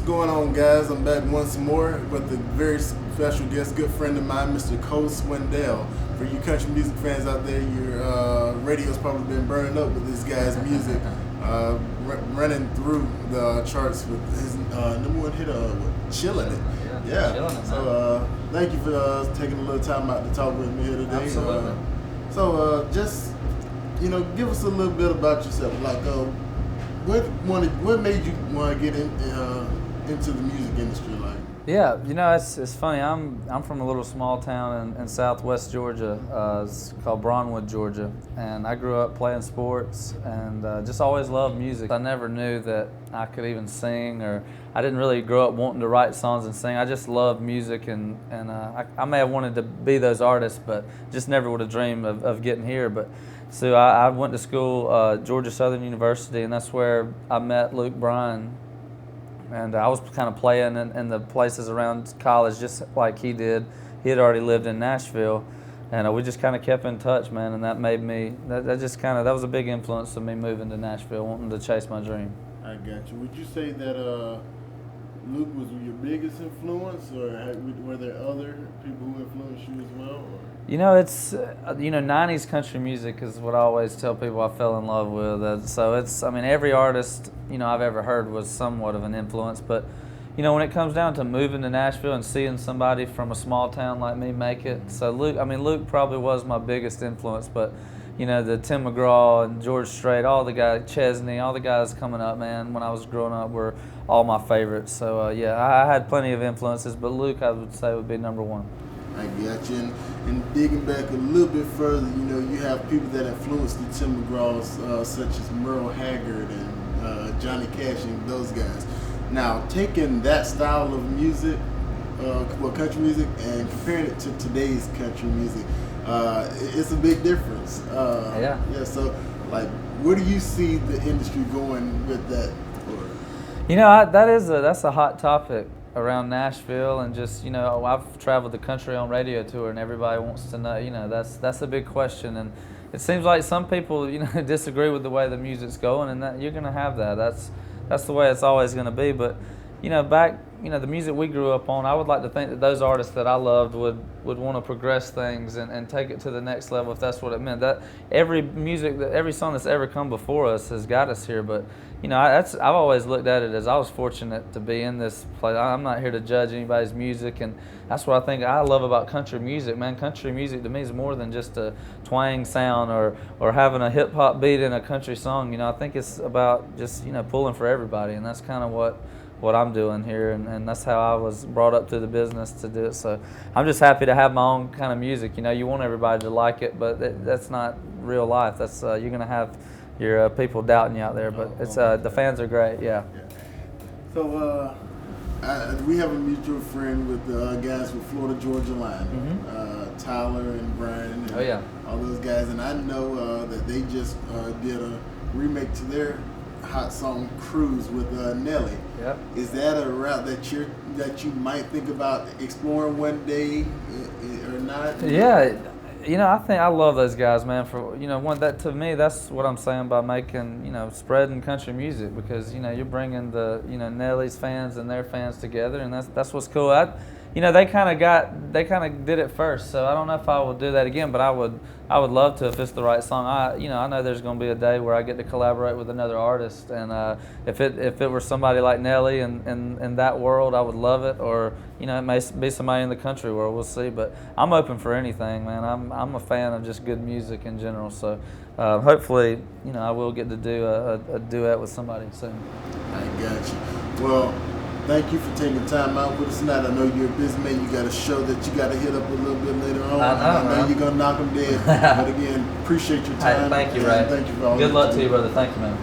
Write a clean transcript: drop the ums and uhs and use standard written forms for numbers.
going on, guys? I'm back once more with a very special guest, good friend of mine, Mr. Swindell. For you country music fans out there, your radio's probably been burning up with this guy's music, running through the charts with his number one hit, Chillin' It. Yeah. Chillin' It. So thank you for taking a little time out to talk with me here today. Absolutely. Just give us a little bit about yourself. Like, what made you want to get into the music industry? Like, Yeah, it's funny. I'm from a little small town in southwest Georgia. It's called Brownwood, Georgia, and I grew up playing sports and just always loved music. I never knew that I could even sing, or I didn't really grow up wanting to write songs and sing. I just loved music, and I may have wanted to be those artists, but just never would have dreamed of getting here. But so I went to school, Georgia Southern University, and that's where I met Luke Bryan. And I was kind of playing in the places around college just like he did. He had already lived in Nashville, and we just kind of kept in touch, man. And that made me, that was a big influence of me moving to Nashville, wanting to chase my dream. I got you. Would you say that Luke was your biggest influence, or were there other people who influenced you as well? Or? It's 90s country music is what I always tell people I fell in love with. So every artist I've ever heard was somewhat of an influence. But when it comes down to moving to Nashville and seeing somebody from a small town like me make it, so Luke probably was my biggest influence. But the Tim McGraw and George Strait, all the guys, Chesney, all the guys coming up, man, when I was growing up were all my favorites. So I had plenty of influences, but Luke I would say would be number one. I got you. And digging back a little bit further, you have people that influenced the Tim McGraws, such as Merle Haggard and Johnny Cash and those guys. Now, taking that style of music, country music, and comparing it to today's country music, it's a big difference. Yeah. So, like, where do you see the industry going with that? That's a hot topic around Nashville, and just I've traveled the country on radio tour, and everybody wants to know. That's a big question, and it seems like some people disagree with the way the music's going, and that you're gonna have that. That's the way it's always gonna be. But back the music we grew up on, I would like to think that those artists that I loved would want to progress things and take it to the next level if that's what it meant. That every song that's ever come before us has got us here. But I've always looked at it as I was fortunate to be in this place. I'm not here to judge anybody's music, and that's what I think I love about country music, man. Country music to me is more than just a twang sound or having a hip hop beat in a country song. I think it's about just pulling for everybody, and that's kind of what I'm doing here, and that's how I was brought up through the business to do it. So I'm just happy to have my own kind of music. You want everybody to like it, but that's not real life. That's you're gonna have your people doubting you out there, but it's the fans are great. Yeah. So we have a mutual friend with the guys with Florida Georgia Line, Tyler and Brian, and all those guys, and I know that they just did a remake to their hot song "Cruise" with Nelly. Yep. Is that a route that you might think about exploring one day, or not? Yeah, I think I love those guys, man. For that to me, that's what I'm saying by making spreading country music, because you're bringing the Nelly's fans and their fans together, and that's what's cool. They kind of did it first, so I don't know if I will do that again, but I would love to if it's the right song. I know there's going to be a day where I get to collaborate with another artist, and if it were somebody like Nelly in that world, I would love it. Or it may be somebody in the country world. We'll see, but I'm open for anything, man. I'm a fan of just good music in general. So hopefully, I will get to do a duet with somebody soon. I got you. Well, thank you for taking time out with us tonight. I know you're a busy man. You got a show that you got to hit up a little bit later on. I know you're going to knock them dead. But again, appreciate your time. Hey, thank you, Ray. Thank you for all Good luck to you, brother. Thank you, man.